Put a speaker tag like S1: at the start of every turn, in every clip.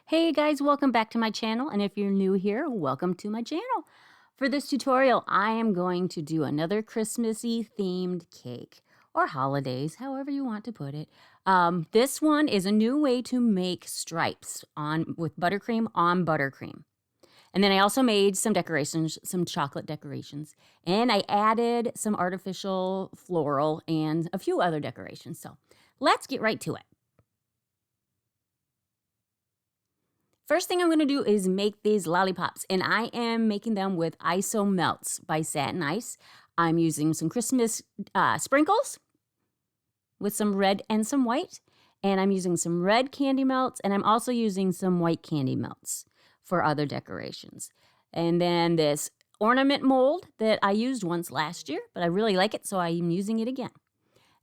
S1: Hey guys, welcome back to my channel, and if you're new here, welcome to my channel. For this tutorial, I am going to do another Christmassy themed cake, or holidays, however you want to put it. This one is a new way to make stripes with buttercream on buttercream. And then I also made some decorations, some chocolate decorations, and I added some artificial floral and a few other decorations. So let's get right to it. First thing I'm going to do is make these lollipops, and I am making them with ISO Melts by Satin Ice. I'm using some Christmas sprinkles with some red and some white, and I'm using some red candy melts, and I'm also using some white candy melts for other decorations. And then this ornament mold that I used once last year, but I really like it, so I'm using it again.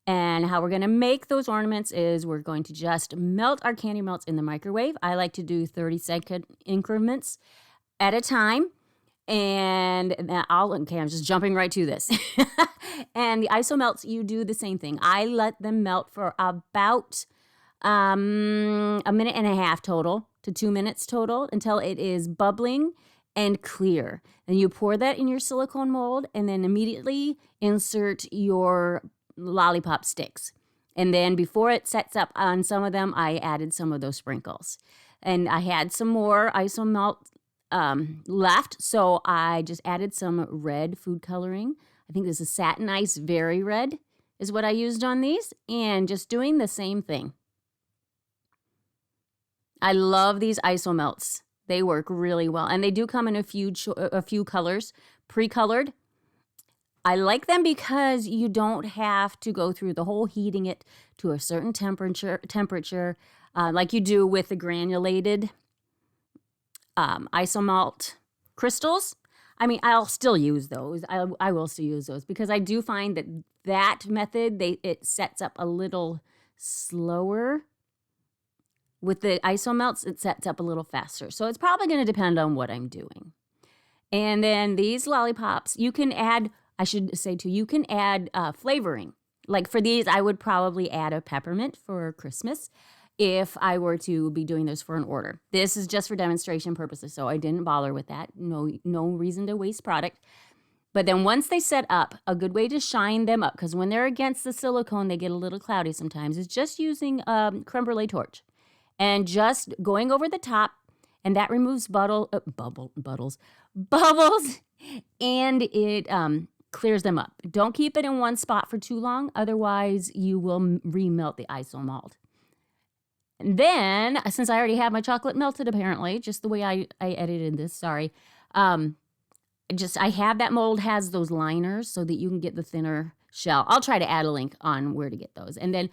S1: And how we're going to make those ornaments is we're going to just melt our candy melts in the microwave. I like to do 30-second increments at a time. And I'm just jumping right to this. And the ISO melts, you do the same thing. I let them melt for about a minute and a half total to 2 minutes total until it is bubbling and clear. And you pour that in your silicone mold and then immediately insert your lollipop sticks. And then before it sets up on some of them, I added some of those sprinkles. And I had some more ISO melt left, so I just added some red food coloring. I think this is Satin Ice Very Red is what I used on these, and just doing the same thing. I love these ISO melts. They work really well, and they do come in a few colors, pre-colored. I like them because you don't have to go through the whole heating it to a certain temperature like you do with the granulated isomalt crystals. I mean, I'll still use those. I will still use those because I do find that method, it sets up a little slower. With the isomelts, it sets up a little faster. So it's probably going to depend on what I'm doing. And then these lollipops, you can add, I should say too, you can add flavoring. Like for these, I would probably add a peppermint for Christmas if I were to be doing this for an order. This is just for demonstration purposes, so I didn't bother with that. No reason to waste product. But then once they set up, a good way to shine them up, because when they're against the silicone, they get a little cloudy sometimes, is just using creme brulee torch and just going over the top, and that removes bubbles, and it clears them up. Don't keep it in one spot for too long, otherwise you will remelt the ISO mold. And then, since I already have my chocolate melted apparently, just the way I edited this, sorry, I have that mold has those liners so that you can get the thinner shell. I'll try to add a link on where to get those. And then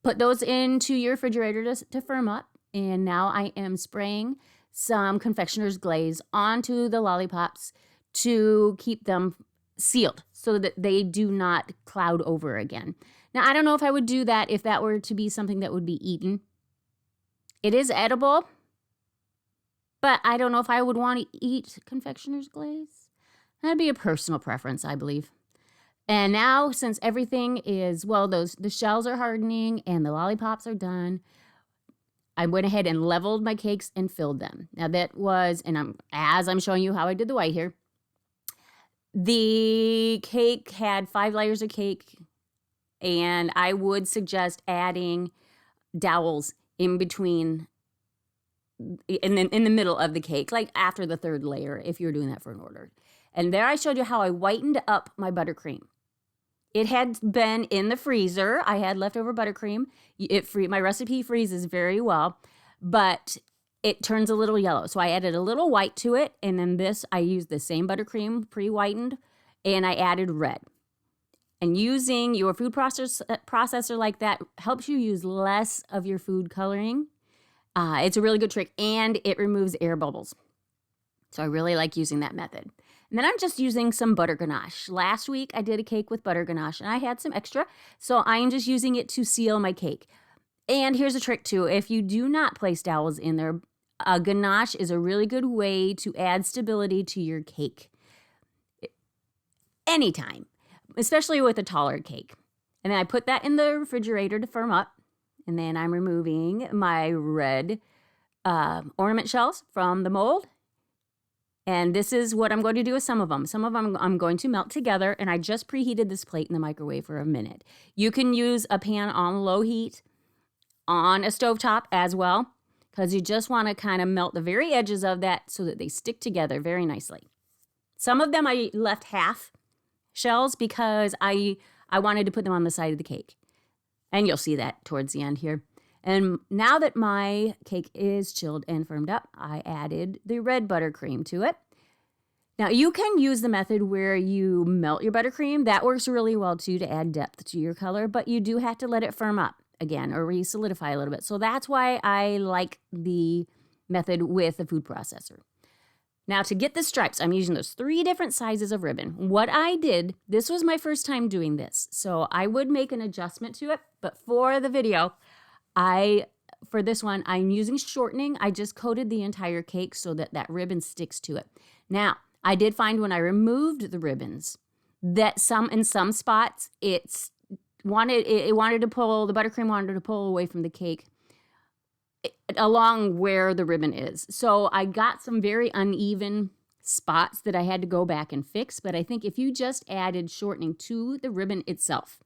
S1: put those into your refrigerator to firm up. And now I am spraying some confectioner's glaze onto the lollipops to keep them sealed so that they do not cloud over again. Now, I don't know if I would do that if that were to be something that would be eaten. It is edible, but I don't know if I would want to eat confectioner's glaze. That'd be a personal preference, I believe. And now, since everything is, the shells are hardening and the lollipops are done, I went ahead and leveled my cakes and filled them. Now that was, as I'm showing you how I did the white here, the cake had 5 layers of cake, and I would suggest adding dowels in between, in the middle of the cake, like after the 3rd layer, if you're doing that for an order. And there I showed you how I whitened up my buttercream. It had been in the freezer. I had leftover buttercream. My recipe freezes very well, but it turns a little yellow. So I added a little white to it, and then I used the same buttercream pre-whitened, and I added red. And using your food processor like that helps you use less of your food coloring. It's a really good trick, and it removes air bubbles. So I really like using that method. And then I'm just using some butter ganache. Last week, I did a cake with butter ganache, and I had some extra, so I am just using it to seal my cake. And here's a trick, too. If you do not place dowels in there, ganache is a really good way to add stability to your cake. Anytime, especially with a taller cake. And then I put that in the refrigerator to firm up. And then I'm removing my red ornament shells from the mold. And this is what I'm going to do with some of them. Some of them I'm going to melt together, and I just preheated this plate in the microwave for a minute. You can use a pan on low heat on a stovetop as well, because you just want to kind of melt the very edges of that so that they stick together very nicely. Some of them I left half shells because I wanted to put them on the side of the cake. And you'll see that towards the end here. And now that my cake is chilled and firmed up, I added the red buttercream to it. Now, you can use the method where you melt your buttercream. That works really well, too, to add depth to your color. But you do have to let it firm up again or re-solidify a little bit. So that's why I like the method with the food processor. Now, to get the stripes, I'm using those 3 different sizes of ribbon. What I did, this was my first time doing this, so I would make an adjustment to it. But for the video, for this one, I'm using shortening. I just coated the entire cake so that that ribbon sticks to it. Now, I did find when I removed the ribbons that in some spots, the buttercream wanted to pull away from the cake along where the ribbon is. So I got some very uneven spots that I had to go back and fix. But I think if you just added shortening to the ribbon itself,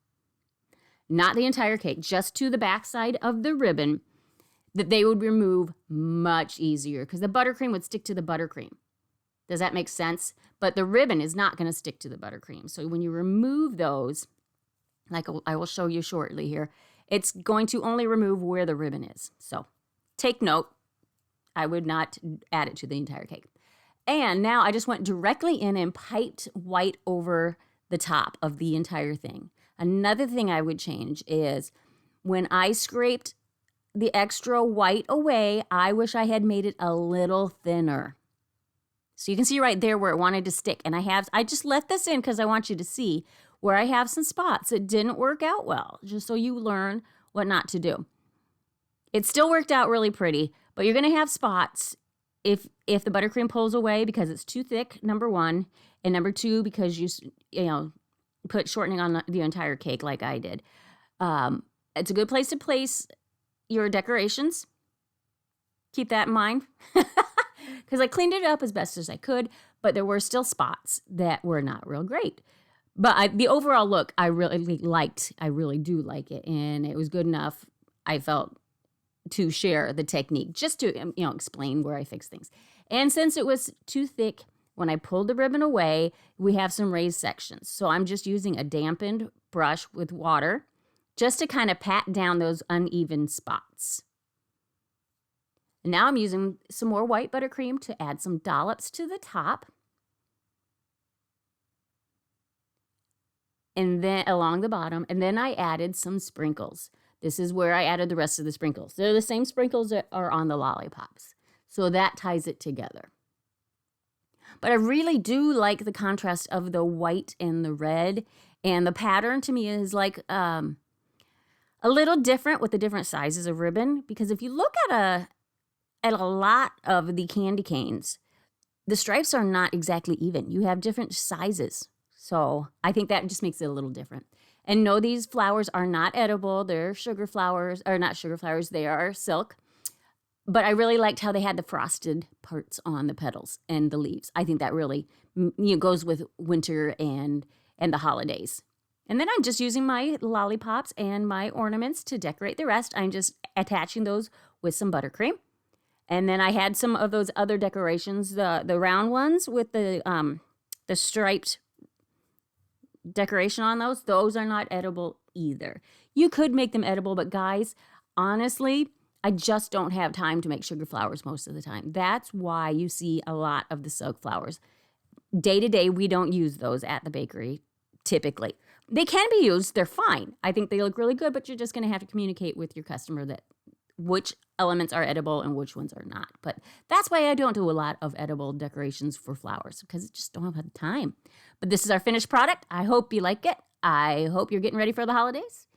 S1: not the entire cake, just to the backside of the ribbon, that they would remove much easier because the buttercream would stick to the buttercream. Does that make sense? But the ribbon is not going to stick to the buttercream. So when you remove those, like I will show you shortly here, it's going to only remove where the ribbon is. So take note, I would not add it to the entire cake. And now I just went directly in and piped white over the top of the entire thing. Another thing I would change is when I scraped the extra white away, I wish I had made it a little thinner. So you can see right there where it wanted to stick. And I just left this in because I want you to see where I have some spots that didn't work out well, just so you learn what not to do. It still worked out really pretty, but you're going to have spots if the buttercream pulls away because it's too thick, number 1, and number 2, because you put shortening on the entire cake like I did. It's a good place to place your decorations. Keep that in mind. Because I cleaned it up as best as I could, but there were still spots that were not real great. But the overall look, I really liked. I really do like it, and it was good enough, I felt, to share the technique, just to explain where I fix things. And since it was too thick, when I pulled the ribbon away, we have some raised sections. So I'm just using a dampened brush with water just to kind of pat down those uneven spots. And now I'm using some more white buttercream to add some dollops to the top. And then along the bottom, and then I added some sprinkles. This is where I added the rest of the sprinkles. They're the same sprinkles that are on the lollipops. So that ties it together. But I really do like the contrast of the white and the red. And the pattern to me is like a little different with the different sizes of ribbon. Because if you look at a lot of the candy canes, the stripes are not exactly even. You have different sizes. So I think that just makes it a little different. And no, these flowers are not edible. They're sugar flowers, or not sugar flowers, they are silk. But I really liked how they had the frosted parts on the petals and the leaves. I think that really goes with winter and the holidays. And then I'm just using my lollipops and my ornaments to decorate the rest. I'm just attaching those with some buttercream. And then I had some of those other decorations, the round ones with the striped decoration on those. Those are not edible either. You could make them edible, but guys, honestly, I just don't have time to make sugar flowers most of the time. That's why you see a lot of the silk flowers. Day to day, we don't use those at the bakery, typically. They can be used. They're fine. I think they look really good, but you're just going to have to communicate with your customer that which elements are edible and which ones are not. But that's why I don't do a lot of edible decorations for flowers, because I just don't have the time. But this is our finished product. I hope you like it. I hope you're getting ready for the holidays.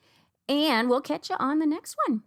S1: And we'll catch you on the next one.